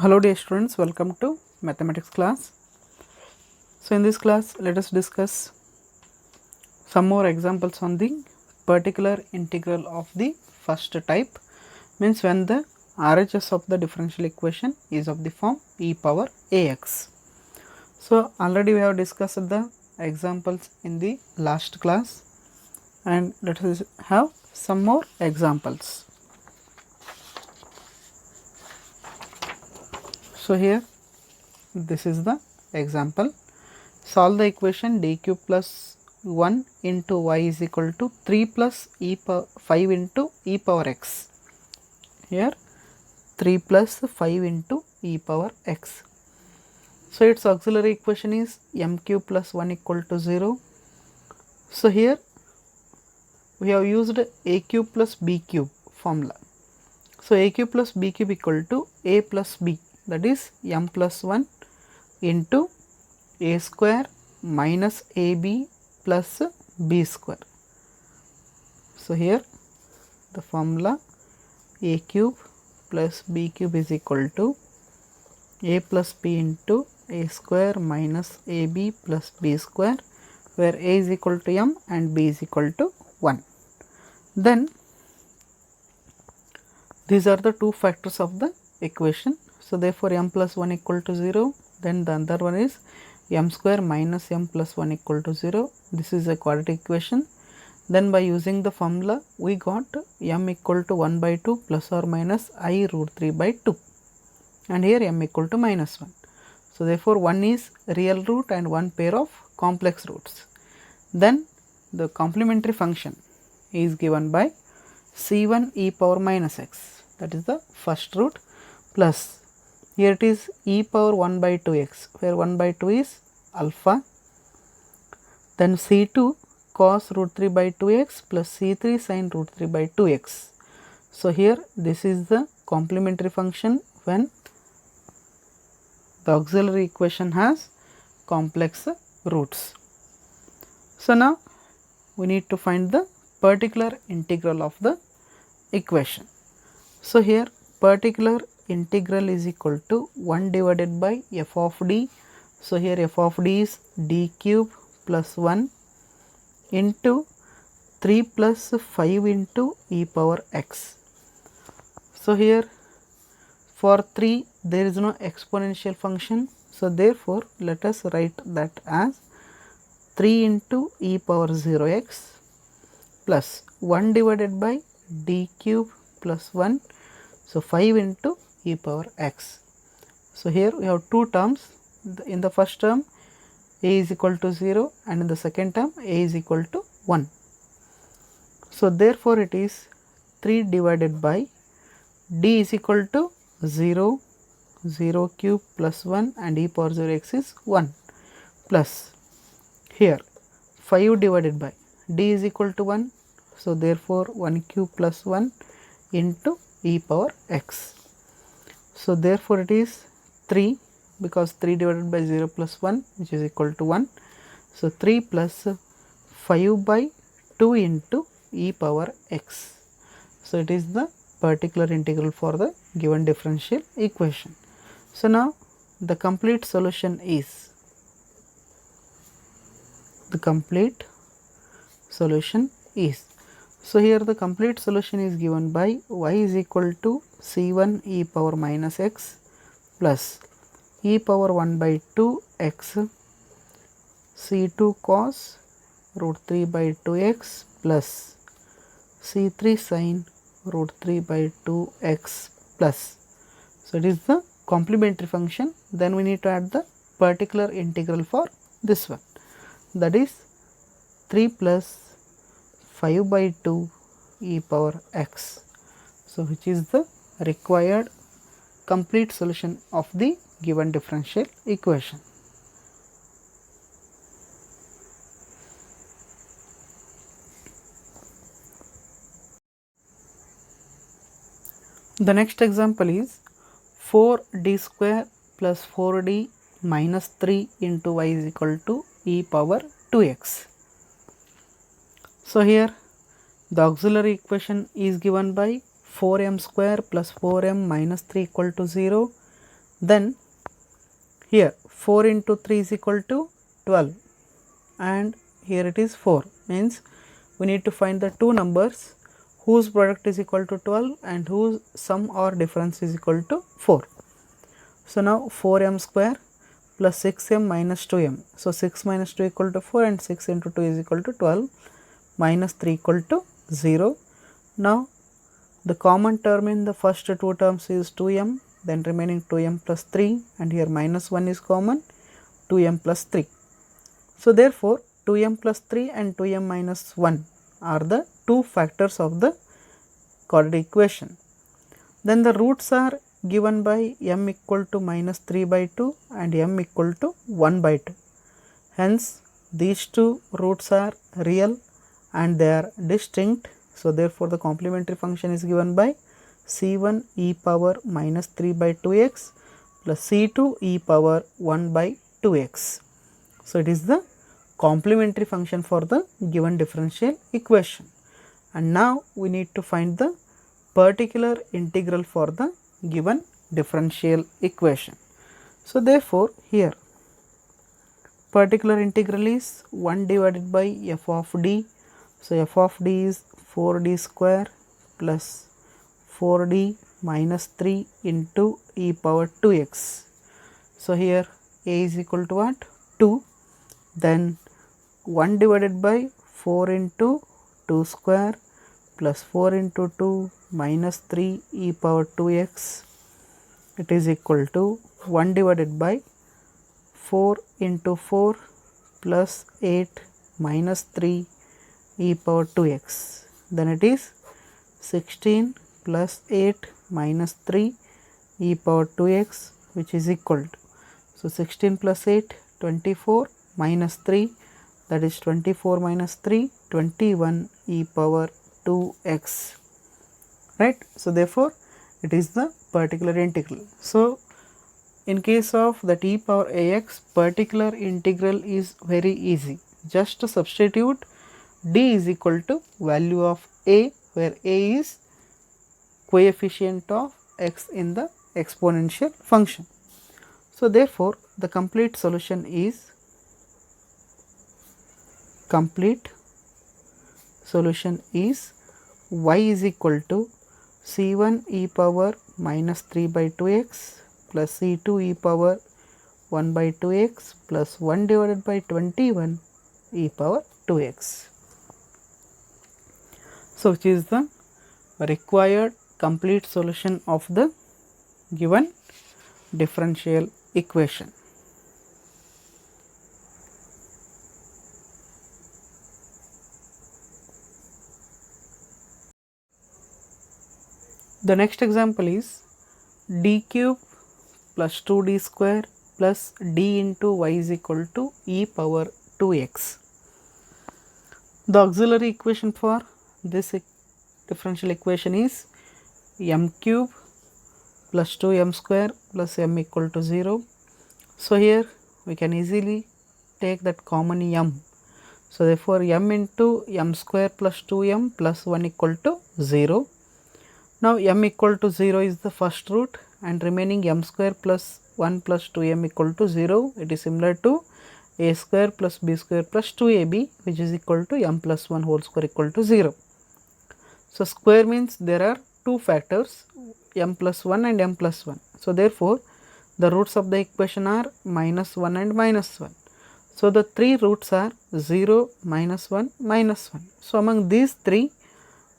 Hello dear students, welcome to mathematics class. So in this class let us discuss some more examples on the particular integral of the first type, means when the RHS of the differential equation is of the form e power ax. So already we have discussed the examples in the last class and let us have some more examples. So here this is the example. Solve the equation d cube plus 1 into y is equal to 3 plus e power 5 into e power x. Here 3 plus 5 into e power x. So its auxiliary equation is m cube plus 1 equal to 0. So here we have used a cube plus b cube formula. So a cube plus b cube equal to a plus b, that is m plus 1 into a square minus ab plus b square. So here the formula a cube plus b cube is equal to a plus b into a square minus ab plus b square, where a is equal to m and b is equal to 1. Then these are the two factors of the equation. So therefore m plus 1 equal to 0. Then the other one is m square minus m plus 1 equal to 0. This is a quadratic equation. Then by using the formula we got m equal to 1 by 2 plus or minus I root 3 by 2, and here m equal to minus 1. So therefore one is real root and one pair of complex roots. Then the complementary function is given by c1 e power minus x, that is the first root, plus here it is e power 1 by 2x, where 1 by 2 is alpha. Then c2 cos root 3 by 2x plus c3 sin root 3 by 2x. So here this is the complementary function when the auxiliary equation has complex roots. So now we need to find the particular integral of the equation. So here particular integral is equal to 1 divided by f of d. So here f of d is d cube plus 1 into 3 plus 5 into e power x. So here for 3 there is no exponential function, so therefore let us write that as 3 into e power 0x plus 1 divided by d cube plus 1, so 5 into e power x. So here we have two terms. In the first term a is equal to 0 and in the second term a is equal to 1. So therefore it is 3 divided by d is equal to 0, 0 cube plus 1 and e power 0x is 1, plus here 5 divided by d is equal to 1. So therefore 1 cube plus 1 into e power x. So therefore it is 3, because 3 divided by 0 plus 1, which is equal to 1. So 3 plus 5 by 2 into e power x. So it is the particular integral for the given differential equation. So now the complete solution is, so here the complete solution is given by y is equal to c1 e power minus x plus e power 1 by 2 x c2 cos root 3 by 2x plus c3 sin root 3 by 2x plus. So it is the complementary function. Then we need to add the particular integral for this one, that is 3 plus 5 by 2 e power x. So which is the required complete solution of the given differential equation. The next example is 4d square plus 4d minus 3 into y is equal to e power 2x. So here the auxiliary equation is given by 4m square plus 4m minus 3 equal to 0. Then here 4 into 3 is equal to 12 and here it is 4, means we need to find the two numbers whose product is equal to 12 and whose sum or difference is equal to 4. So now 4m square plus 6m minus 2m. So 6 minus 2 equal to 4 and 6 into 2 is equal to 12, minus 3 equal to 0. Now the common term in the first two terms is 2m, then remaining 2m plus 3, and here minus 1 is common, 2m plus 3. So therefore 2m plus 3 and 2m minus 1 are the two factors of the quadratic equation. Then the roots are given by m equal to minus 3 by 2 and m equal to 1 by 2. Hence these two roots are real and they are distinct. So therefore the complementary function is given by c1 e power minus 3 by 2x plus c2 e power 1 by 2x. So it is the complementary function for the given differential equation. And now we need to find the particular integral for the given differential equation. So therefore here particular integral is 1 divided by f of d. So f of d is 4d square plus 4d minus 3 into e power 2x. So here a is equal to what? 2. Then 1 divided by 4 into 2 square plus 4 into 2 minus 3 e power 2x, it is equal to 1 divided by 4 into 4 plus 8 minus 3 e power 2x, then it is 16 plus 8 minus 3 e power 2x, which is equal to, so 16 plus 8 24 minus 3, that is 24 minus 3 21 e power 2x, right. So therefore it is the particular integral. So in case of that e power ax, particular integral is very easy. Just to substitute d is equal to value of a, where a is coefficient of x in the exponential function. So therefore the complete solution is y is equal to c1 e power minus 3 by 2x plus c2 e power 1 by 2x plus 1 divided by 21 e power 2x. So which is the required complete solution of the given differential equation. The next example is d cube plus 2d square plus d into y is equal to e power 2x. The auxiliary equation for this differential equation is m cube plus 2m square plus m equal to 0. So here we can easily take that common m. So therefore m into m square plus 2m plus 1 equal to 0. Now m equal to 0 is the first root and remaining m square plus 1 plus 2m equal to 0. It is similar to a square plus b square plus 2ab, which is equal to m plus 1 whole square equal to 0. So square means there are two factors, m plus 1 and m plus 1. So therefore the roots of the equation are minus 1 and minus 1. So the three roots are 0, minus 1, minus 1. So among these three,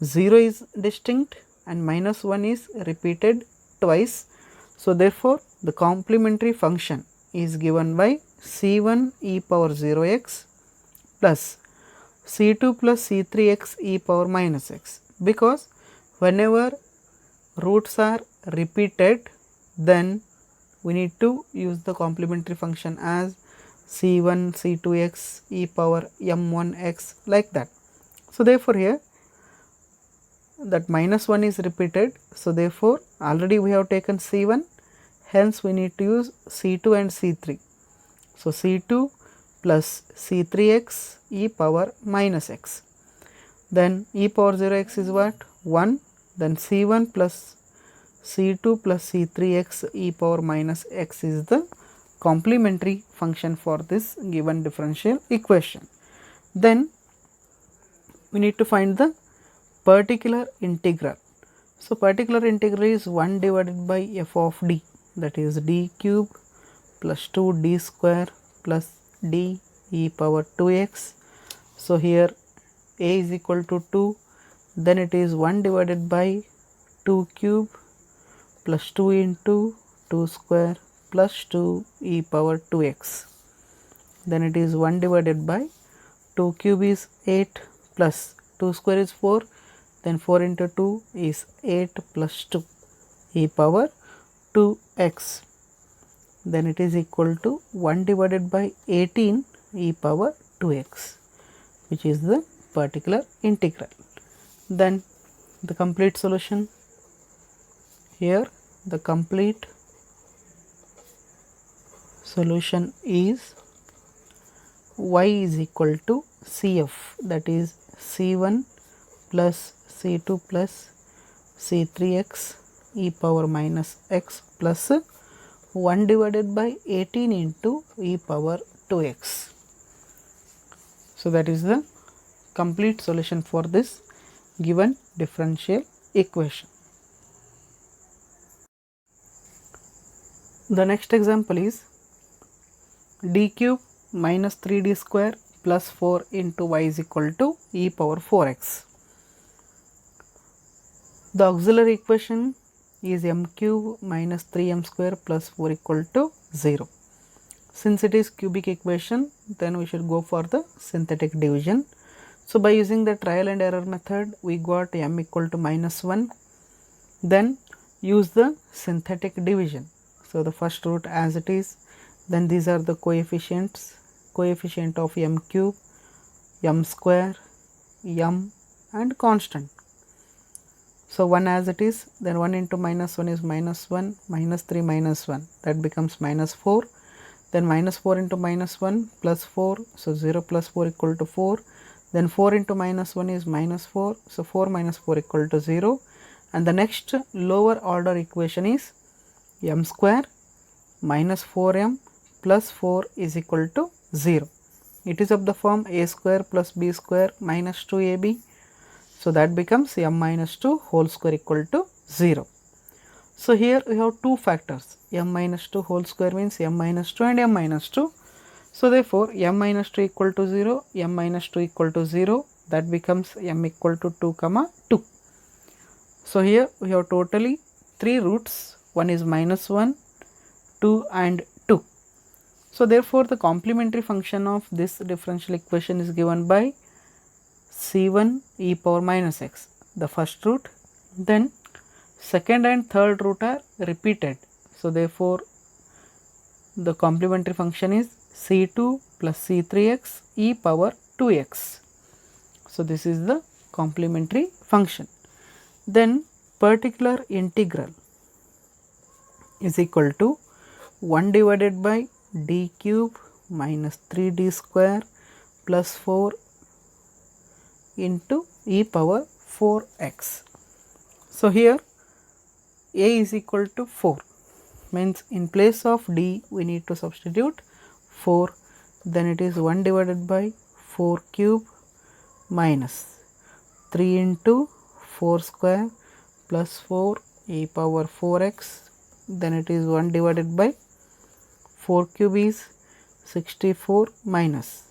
0 is distinct and minus 1 is repeated twice. So therefore the complementary function is given by c1 e power 0x plus c2 plus c3x e power minus x, because whenever roots are repeated, then we need to use the complementary function as c1 c2x e power m1x, like that. So therefore here that minus 1 is repeated, so therefore already we have taken c1, hence we need to use c2 and c3. So c2 plus c3x e power minus x, then e power 0x is what? 1, then c1 plus C2 plus C3x e power minus x is the complementary function for this given differential equation. Then we need to find the particular integral. So, particular integral is 1 divided by f of d, that is d cube plus 2 d square plus d e power 2x. So, here a is equal to 2, then it is 1 divided by 2 cube plus 2 into 2 square plus 2 e power 2x. Then it is 1 divided by 2 cube is 8 plus 2 square is 4, then 4 into 2 is 8 plus 2 e power 2x. Then it is equal to 1 divided by 18 e power 2x, which is the particular integral. Then the complete solution, here the complete solution is y is equal to CF, that is C1 plus C2 plus C3x e power minus x plus 1 divided by 18 into e power 2x. So, that is the complete solution for this given differential equation. The next example is d cube minus 3d square plus 4 into y is equal to e power 4x. The auxiliary equation is m cube minus 3m square plus 4 equal to 0. Since it is cubic equation, then we should go for the synthetic division. So, by using the trial and error method, we got m equal to minus 1, then use the synthetic division. So, the first root as it is, then these are the coefficients, coefficient of m cube, m square, m and constant. So, 1 as it is, then 1 into minus 1 is minus 1, minus 3 minus 1, that becomes minus 4, then minus 4 into minus 1 plus 4, so 0 plus 4 equal to 4, then 4 into minus 1 is minus 4, so 4 minus 4 equal to 0, and the next lower order equation is m square minus 4m plus 4 is equal to 0. It is of the form a square plus b square minus 2ab. So, that becomes m minus 2 whole square equal to 0. So, here we have two factors, m minus 2 whole square means m minus 2 and m minus 2. So, therefore, m minus 2 equal to 0, m minus 2 equal to 0, that becomes m equal to 2 comma 2. So, here we have totally 3 roots, one is minus 1, 2 and 2. So, therefore, the complementary function of this differential equation is given by C1 e power minus x, the first root, then second and third root are repeated. So, therefore, the complementary function is C2 plus C3x e power 2x. So, this is the complementary function. Then particular integral is equal to 1 divided by d cube minus 3d square plus 4 into e power 4x. So, here a is equal to 4, means in place of d we need to substitute 4, then it is 1 divided by 4 cube minus 3 into 4 square plus 4 e power 4x, then it is 1 divided by 4 cube is 64 minus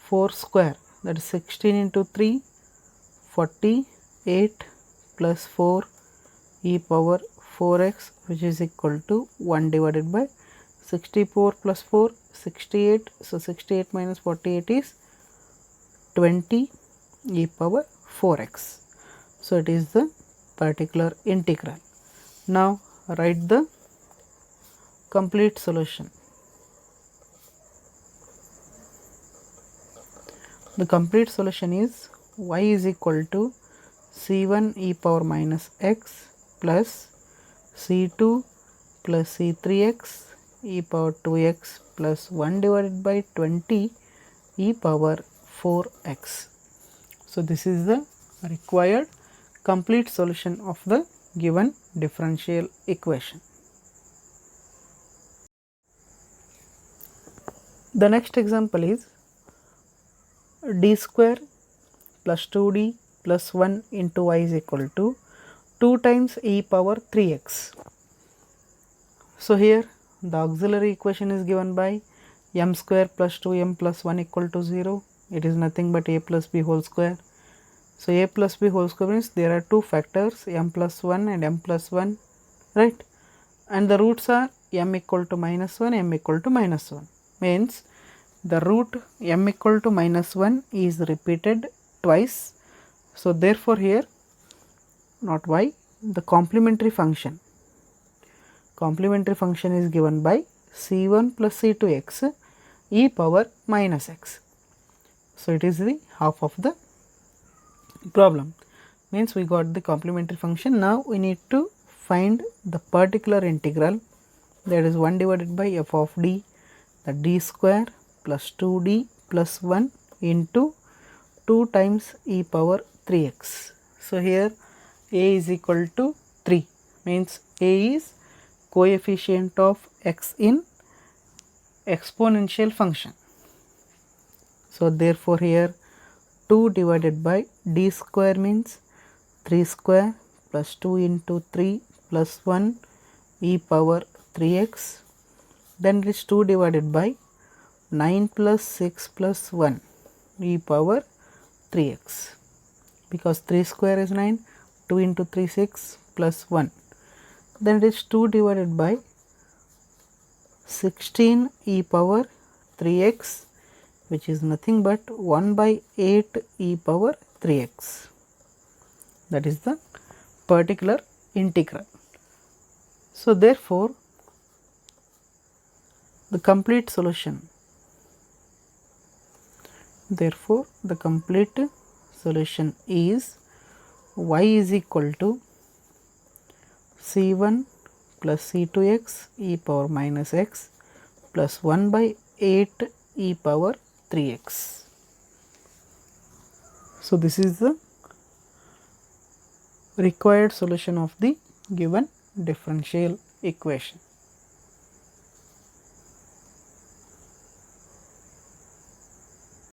4 square, that is 16 into 3 48 plus 4 e power 4x, which is equal to 1 divided by 64 plus 4 68. So, 68 minus 48 is 20 e power 4x. So, it is the particular integral. Now, write the complete solution. The complete solution is y is equal to C1 e power minus x plus C2 plus C3x e power 2x plus 1 divided by 20 e power 4x. So, this is the required complete solution of the given differential equation. The next example is d square plus 2d plus 1 into y is equal to 2 times e power 3x. So here the auxiliary equation is given by m square plus 2m plus 1 equal to 0. It is nothing but a plus b whole square. So a plus b whole square means there are two factors, m plus 1 and m plus 1, right? And the roots are m equal to minus 1, m equal to minus 1, means the root m equal to minus 1 is repeated twice. So therefore here not y, the complementary function is given by c1 plus c2x e power minus x. So it is the half of the problem, means we got the complementary function. Now we need to find the particular integral, that is 1 divided by f of d, the d square plus 2d plus 1 into 2 times e power 3x. So here a is equal to 3, means a is coefficient of x in exponential function. So therefore here 2 divided by d square means 3 square plus 2 into 3 plus 1 e power 3x, then it is 2 divided by 9 plus 6 plus 1 e power 3x, because 3 square is 9, 2 into 3 6 plus 1, then it is 2 divided by 16 e power 3x, which is nothing but 1 by 8 e power 3x. That is the particular integral. So therefore the complete solution is y is equal to c1 plus c2x e power minus x plus 1 by 8 e power 3x. So this is the required solution of the given differential equation.